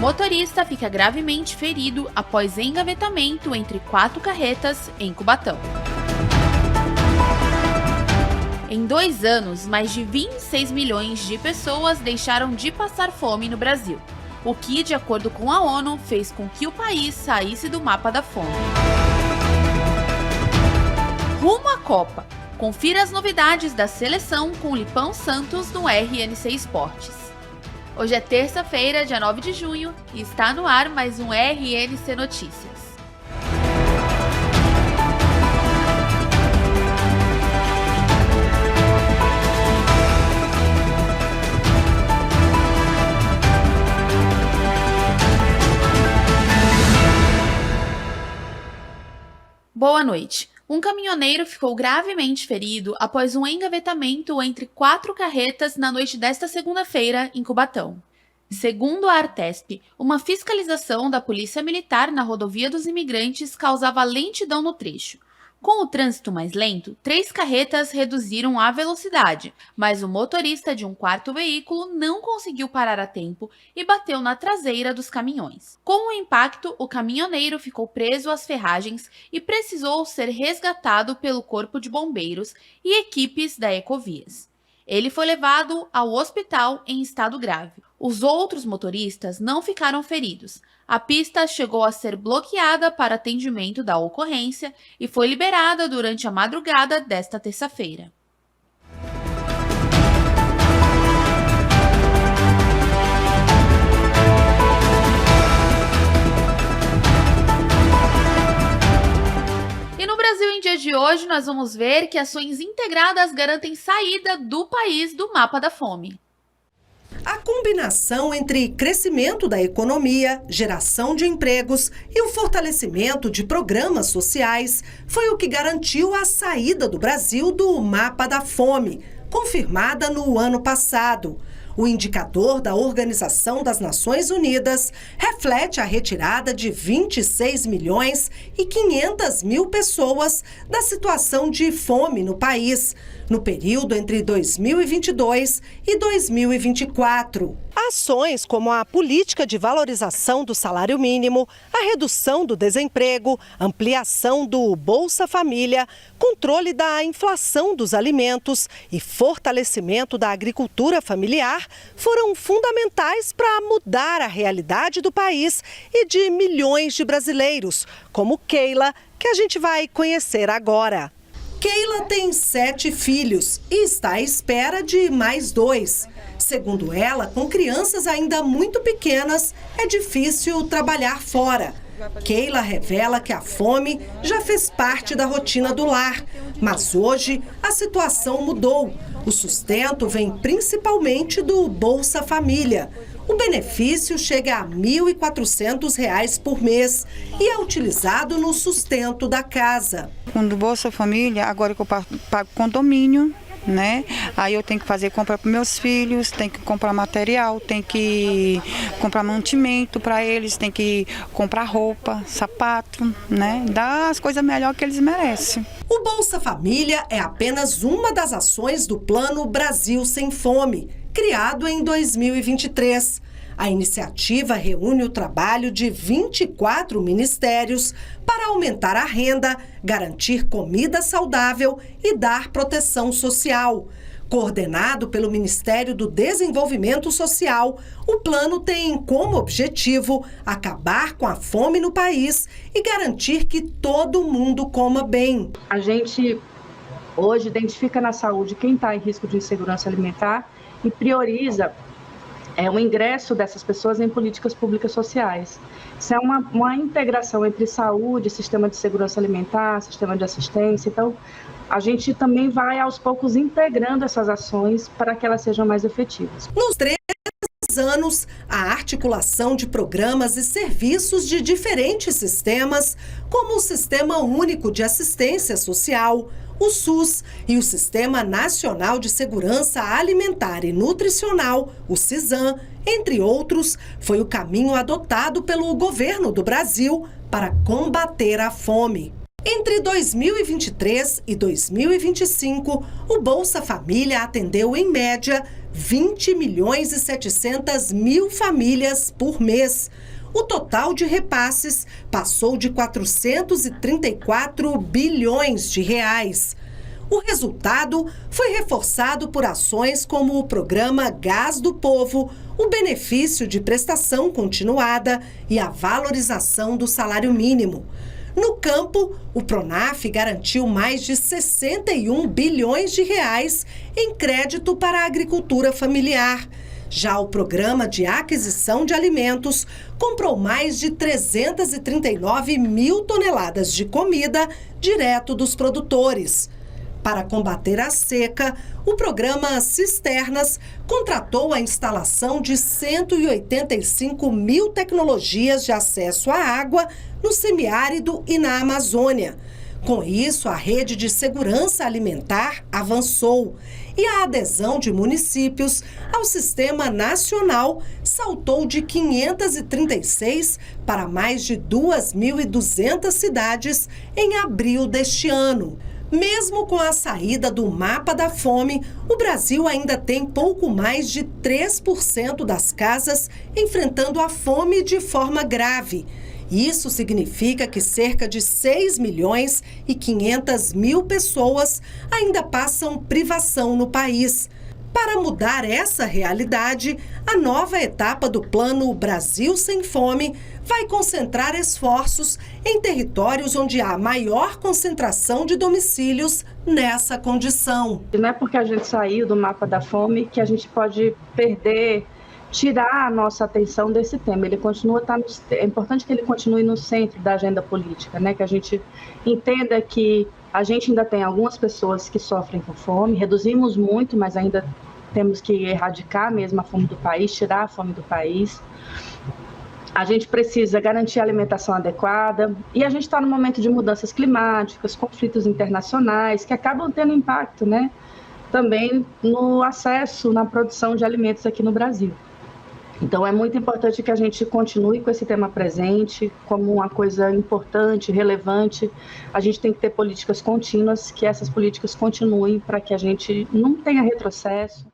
motorista fica gravemente ferido após engavetamento entre 4 carretas em Cubatão. Em 2 anos, mais de 26 milhões de pessoas deixaram de passar fome no Brasil, o que, de acordo com a ONU, fez com que o país saísse do mapa da fome. Rumo à Copa. Confira as novidades da seleção com o Lipão Santos no RNC Esportes. Hoje é terça-feira, dia 9 de junho, e está no ar mais um RNC Notícias. Boa noite. Um caminhoneiro ficou gravemente ferido após um engavetamento entre 4 carretas na noite desta segunda-feira em Cubatão. Segundo a Artesp, uma fiscalização da Polícia Militar na rodovia dos imigrantes causava lentidão no trecho. Com o trânsito mais lento, 3 carretas reduziram a velocidade, mas o motorista de um 4º veículo não conseguiu parar a tempo e bateu na traseira dos caminhões. Com o impacto, o caminhoneiro ficou preso às ferragens e precisou ser resgatado pelo Corpo de Bombeiros e equipes da Ecovias. Ele foi levado ao hospital em estado grave. Os outros motoristas não ficaram feridos. A pista chegou a ser bloqueada para atendimento da ocorrência e foi liberada durante a madrugada desta terça-feira. E no Brasil, em dia de hoje, nós vamos ver que ações integradas garantem saída do país do mapa da fome. A combinação entre crescimento da economia, geração de empregos e o fortalecimento de programas sociais foi o que garantiu a saída do Brasil do mapa da fome, confirmada no ano passado. O indicador da Organização das Nações Unidas reflete a retirada de 26 milhões e 500 mil pessoas da situação de fome no país, no período entre 2022 e 2024. Ações como a política de valorização do salário mínimo, a redução do desemprego, ampliação do Bolsa Família, controle da inflação dos alimentos e fortalecimento da agricultura familiar foram fundamentais para mudar a realidade do país e de milhões de brasileiros, como Keila, que a gente vai conhecer agora. Keila tem 7 filhos e está à espera de mais 2. Segundo ela, com crianças ainda muito pequenas, é difícil trabalhar fora. Keila revela que a fome já fez parte da rotina do lar, mas hoje a situação mudou. O sustento vem principalmente do Bolsa Família. O benefício chega a R$ 1.400 por mês e é utilizado no sustento da casa. Com o Bolsa Família, agora que eu pago condomínio, né? Aí eu tenho que fazer compra para meus filhos, tenho que comprar material, tenho que comprar mantimento para eles, tenho que comprar roupa, sapato, né? Dar as coisas melhores que eles merecem. O Bolsa Família é apenas uma das ações do Plano Brasil Sem Fome, criado em 2023. A iniciativa reúne o trabalho de 24 ministérios para aumentar a renda, garantir comida saudável e dar proteção social. Coordenado pelo Ministério do Desenvolvimento Social, o plano tem como objetivo acabar com a fome no país e garantir que todo mundo coma bem. A gente hoje identifica na saúde quem está em risco de insegurança alimentar e prioriza o ingresso dessas pessoas em políticas públicas sociais. Isso é uma integração entre saúde, sistema de segurança alimentar, sistema de assistência. Então, a gente também vai, aos poucos, integrando essas ações para que elas sejam mais efetivas. Nos 3 anos, a articulação de programas e serviços de diferentes sistemas, como o Sistema Único de Assistência Social, o SUS e o Sistema Nacional de Segurança Alimentar e Nutricional, o SISAM, entre outros, foi o caminho adotado pelo governo do Brasil para combater a fome. Entre 2023 e 2025, o Bolsa Família atendeu, em média, 20.700.000 famílias por mês. O total de repasses passou de 434 bilhões de reais. O resultado foi reforçado por ações como o programa Gás do Povo, o benefício de prestação continuada e a valorização do salário mínimo. No campo, o Pronaf garantiu mais de 61 bilhões de reais em crédito para a agricultura familiar. Já o Programa de Aquisição de Alimentos comprou mais de 339 mil toneladas de comida direto dos produtores. Para combater a seca, o programa Cisternas contratou a instalação de 185 mil tecnologias de acesso à água no semiárido e na Amazônia. Com isso, a rede de segurança alimentar avançou e a adesão de municípios ao Sistema Nacional saltou de 536 para mais de 2.200 cidades em abril deste ano. Mesmo com a saída do mapa da fome, o Brasil ainda tem pouco mais de 3% das casas enfrentando a fome de forma grave. Isso significa que cerca de 6.500.000 pessoas ainda passam privação no país. Para mudar essa realidade, a nova etapa do Plano Brasil Sem Fome vai concentrar esforços em territórios onde há maior concentração de domicílios nessa condição. Não é porque a gente saiu do mapa da fome que a gente pode tirar a nossa atenção desse tema. Ele continua é importante que ele continue no centro da agenda política, né? Que a gente entenda que a gente ainda tem algumas pessoas que sofrem com fome, reduzimos muito, mas ainda temos que erradicar mesmo a fome do país, tirar a fome do país. A gente precisa garantir a alimentação adequada e a gente está no momento de mudanças climáticas, conflitos internacionais que acabam tendo impacto, né? Também no acesso, na produção de alimentos aqui no Brasil. Então, é muito importante que a gente continue com esse tema presente como uma coisa importante, relevante. A gente tem que ter políticas contínuas, que essas políticas continuem para que a gente não tenha retrocesso.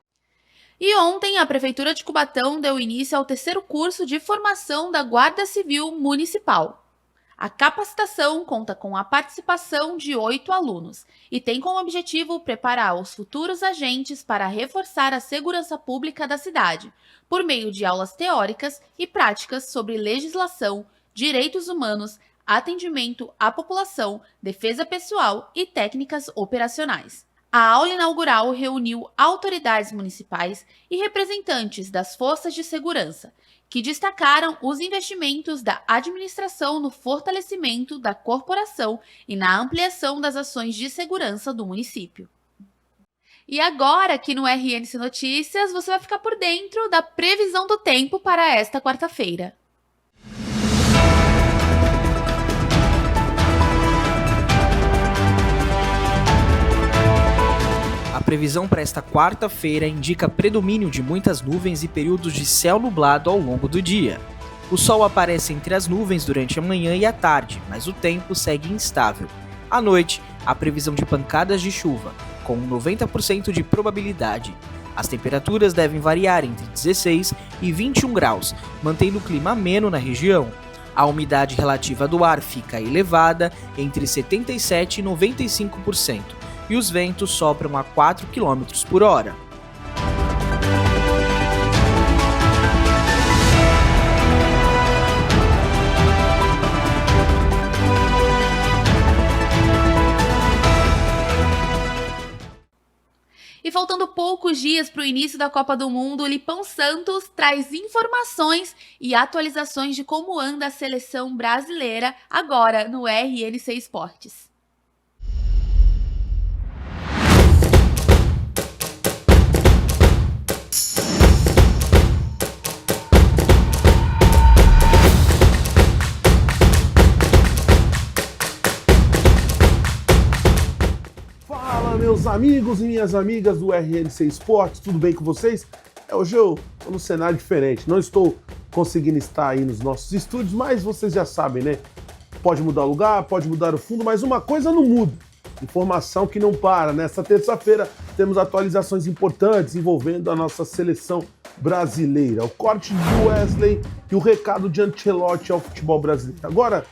E ontem, a Prefeitura de Cubatão deu início ao 3º curso de formação da Guarda Civil Municipal. A capacitação conta com a participação de 8 alunos e tem como objetivo preparar os futuros agentes para reforçar a segurança pública da cidade, por meio de aulas teóricas e práticas sobre legislação, direitos humanos, atendimento à população, defesa pessoal e técnicas operacionais. A aula inaugural reuniu autoridades municipais e representantes das forças de segurança, que destacaram os investimentos da administração no fortalecimento da corporação e na ampliação das ações de segurança do município. E agora, aqui no RNC Notícias, você vai ficar por dentro da previsão do tempo para esta quarta-feira. A previsão para esta quarta-feira indica predomínio de muitas nuvens e períodos de céu nublado ao longo do dia. O sol aparece entre as nuvens durante a manhã e a tarde, mas o tempo segue instável. À noite, há previsão de pancadas de chuva, com 90% de probabilidade. As temperaturas devem variar entre 16 e 21 graus, mantendo o clima ameno na região. A umidade relativa do ar fica elevada, entre 77% e 95%. E os ventos sopram a 4 km por hora. E faltando poucos dias para o início da Copa do Mundo, o Lipão Santos traz informações e atualizações de como anda a seleção brasileira agora no RNC Esportes. Meus amigos e minhas amigas do RNC Esportes, tudo bem com vocês? Hoje eu estou num cenário diferente, não estou conseguindo estar aí nos nossos estúdios, mas vocês já sabem, né? pode mudar o lugar, pode mudar o fundo, mas uma coisa não muda. Informação que não para. Nesta terça-feira temos atualizações importantes envolvendo a nossa seleção brasileira. O corte de Wesley e o recado de Ancelotti ao futebol brasileiro. Agora,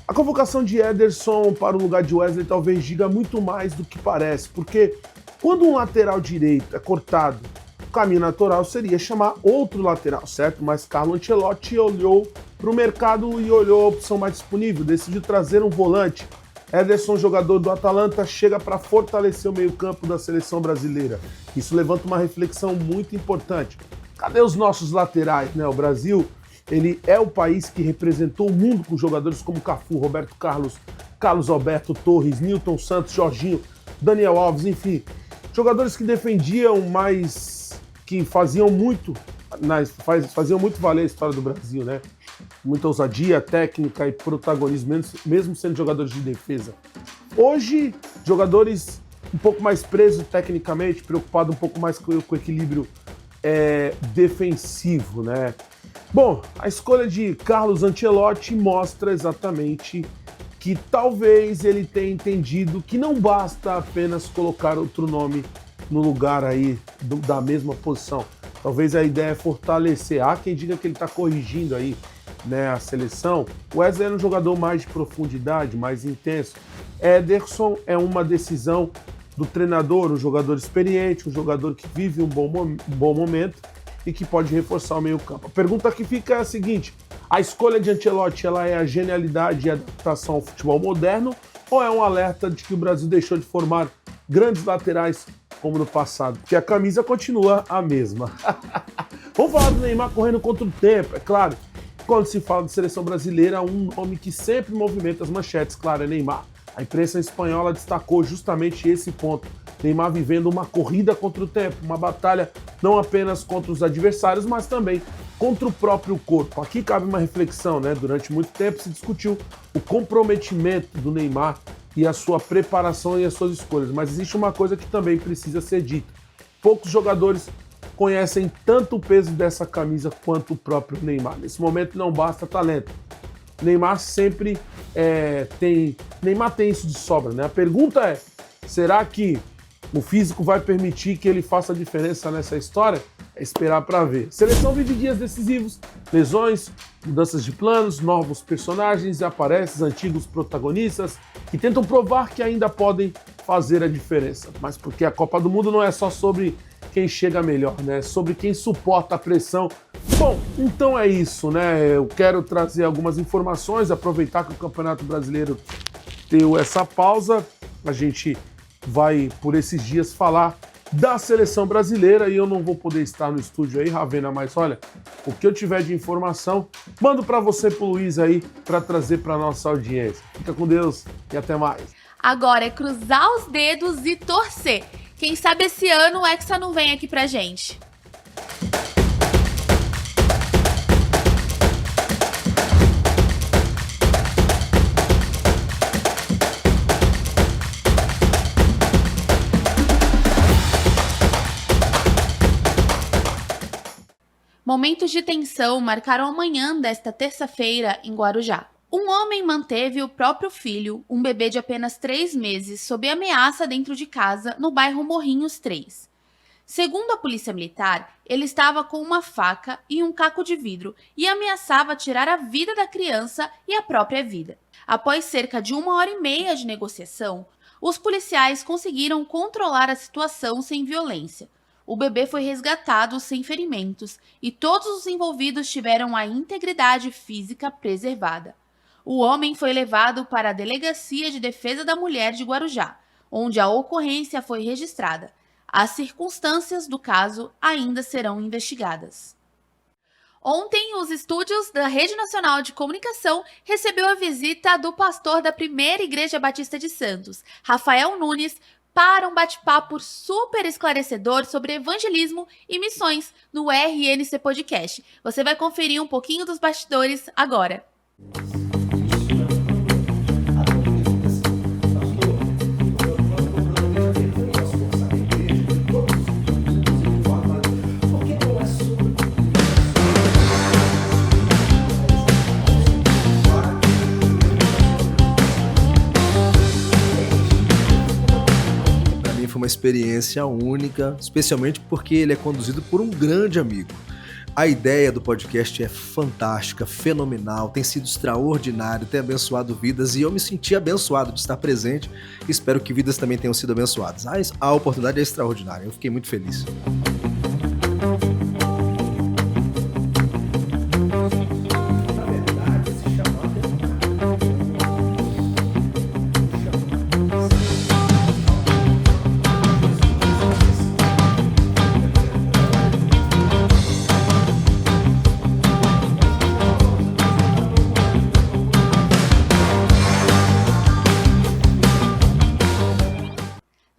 a convocação de Ederson para o lugar de Wesley talvez diga muito mais do que parece, porque quando um lateral direito é cortado, o caminho natural seria chamar outro lateral, certo? Mas Carlo Ancelotti olhou para o mercado e olhou a opção mais disponível, decidiu trazer um volante. Ederson, jogador do Atalanta, chega para fortalecer o meio-campo da seleção brasileira. Isso levanta uma reflexão muito importante. Cadê os nossos laterais, né? O Brasil, ele é o país que representou o mundo com jogadores como Cafu, Roberto Carlos, Carlos Alberto, Torres, Nilton Santos, Jorginho, Daniel Alves, enfim. Jogadores que defendiam, mas que faziam muito valer a história do Brasil, né? Muita ousadia, técnica e protagonismo, mesmo sendo jogadores de defesa. Hoje, jogadores um pouco mais presos tecnicamente, preocupados um pouco mais com o equilíbrio defensivo, né? Bom, a escolha de Carlos Ancelotti mostra exatamente que talvez ele tenha entendido que não basta apenas colocar outro nome no lugar aí da mesma posição. Talvez a ideia é fortalecer. Há quem diga que ele está corrigindo aí, né, a seleção. O Wesley é um jogador mais de profundidade, mais intenso. Ederson é uma decisão do treinador, um jogador experiente, um jogador que vive um bom momento e que pode reforçar o meio-campo. A pergunta que fica é a seguinte: a escolha de Ancelotti, ela é a genialidade e a adaptação ao futebol moderno, ou é um alerta de que o Brasil deixou de formar grandes laterais como no passado? Porque a camisa continua a mesma. Vamos falar do Neymar correndo contra o tempo. É claro, quando se fala de seleção brasileira, um nome que sempre movimenta as manchetes, claro, é Neymar. A imprensa espanhola destacou justamente esse ponto. Neymar vivendo uma corrida contra o tempo, uma batalha não apenas contra os adversários, mas também contra o próprio corpo. Aqui cabe uma reflexão, né? Durante muito tempo se discutiu o comprometimento do Neymar e a sua preparação e as suas escolhas, mas existe uma coisa que também precisa ser dita. Poucos jogadores conhecem tanto o peso dessa camisa quanto o próprio Neymar. Nesse momento não basta talento. Neymar sempre Neymar tem isso de sobra, né? A pergunta é: será que o físico vai permitir que ele faça a diferença nessa história? É esperar para ver. A seleção vive dias decisivos, lesões, mudanças de planos, novos personagens e aparecem antigos protagonistas que tentam provar que ainda podem fazer a diferença. Mas porque a Copa do Mundo não é só sobre quem chega melhor, né? É sobre quem suporta a pressão. Bom, então é isso, né? Eu quero trazer algumas informações, aproveitar que o Campeonato Brasileiro deu essa pausa. A gente vai, por esses dias, falar da seleção brasileira e eu não vou poder estar no estúdio aí, Ravena, mas olha, o que eu tiver de informação, mando para você, pro Luiz aí, para trazer para nossa audiência. Fica com Deus e até mais. Agora é cruzar os dedos e torcer. Quem sabe esse ano o Hexa não vem aqui pra gente. Momentos de tensão marcaram a manhã desta terça-feira em Guarujá. Um homem manteve o próprio filho, um bebê de apenas 3 meses, sob ameaça dentro de casa no bairro Morrinhos 3. Segundo a polícia militar, ele estava com uma faca e um caco de vidro e ameaçava tirar a vida da criança e a própria vida. Após cerca de 1h30 de negociação, os policiais conseguiram controlar a situação sem violência. O bebê foi resgatado sem ferimentos e todos os envolvidos tiveram a integridade física preservada. O homem foi levado para a Delegacia de Defesa da Mulher de Guarujá, onde a ocorrência foi registrada. As circunstâncias do caso ainda serão investigadas. Ontem, os estúdios da Rede Nacional de Comunicação recebeu a visita do pastor da Primeira Igreja Batista de Santos, Rafael Nunes, para um bate-papo super esclarecedor sobre evangelismo e missões no RNC Podcast. Você vai conferir um pouquinho dos bastidores agora. uma experiência única, especialmente porque ele é conduzido por um grande amigo. A ideia do podcast é fantástica, fenomenal, tem sido extraordinário, tem abençoado vidas e eu me senti abençoado de estar presente. Espero que vidas também tenham sido abençoadas. A oportunidade é extraordinária, eu fiquei muito feliz.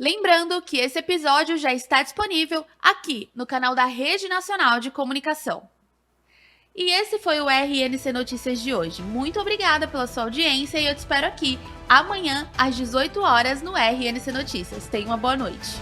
Lembrando que esse episódio já está disponível aqui no canal da Rede Nacional de Comunicação. E esse foi o RNC Notícias de hoje. Muito obrigada pela sua audiência e eu te espero aqui amanhã às 18 horas no RNC Notícias. Tenha uma boa noite.